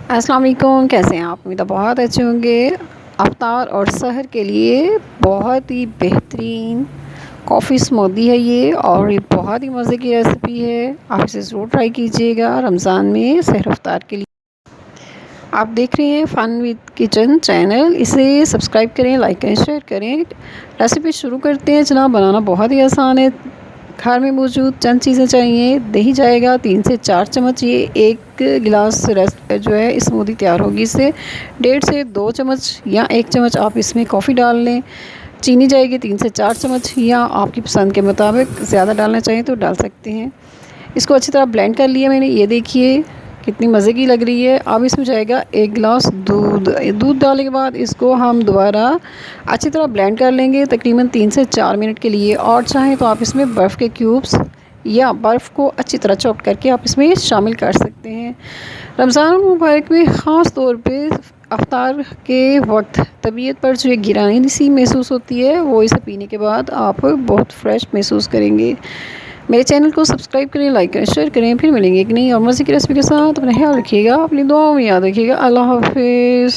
अस्सलाम वालेकुम, कैसे हैं आप? उम्मीद है बहुत अच्छे होंगे। अफ्तार और सहर के लिए बहुत ही बेहतरीन कॉफ़ी स्मूदी है ये, और ये बहुत ही मज़े की रेसिपी है। आप इसे ज़रूर ट्राई कीजिएगा रमज़ान में सहर अफ्तार के लिए। आप देख रहे हैं फ़न विद किचन चैनल, इसे सब्सक्राइब करें, लाइक करें, शेयर करें। रेसिपी शुरू करते हैं जनाब। बनाना बहुत ही आसान है। घर में मौजूद चंद चीज़ें चाहिए। दही जाएगा 3 से 4 चम्मच। ये 1 गिलास जो है स्मूदी तैयार होगी इससे। 1.5 से 2 चम्मच या 1 चम्मच आप इसमें कॉफ़ी डाल लें। चीनी जाएगी 3 से 4 चम्मच, या आपकी पसंद के मुताबिक ज़्यादा डालना चाहें तो डाल सकते हैं। इसको अच्छी तरह ब्लेंड कर लिया मैंने। ये देखिए कितनी मज़े की लग रही है। अब इसमें जाएगा 1 गिलास दूध। दूध डालने के बाद इसको हम दोबारा अच्छी तरह ब्लेंड कर लेंगे तकरीबन 3 से 4 मिनट के लिए। और चाहें तो आप इसमें बर्फ़ के क्यूब्स या बर्फ़ को अच्छी तरह चॉप करके आप इसमें शामिल कर सकते हैं। रमज़ान मुबारक में ख़ास तौर पे अफ्तार के वक्त तबीयत पर जो गिरानी सी महसूस होती है, वो इसे पीने के बाद आप बहुत फ्रेश महसूस करेंगे। मेरे चैनल को सब्सक्राइब करें, लाइक करें, शेयर करें। फिर मिलेंगे एक नई और मज़े की रेसिपी के साथ। अपना ख्याल रखिएगा, अपनी दुआओं में याद रखिएगा। अल्लाह हाफ़िज़।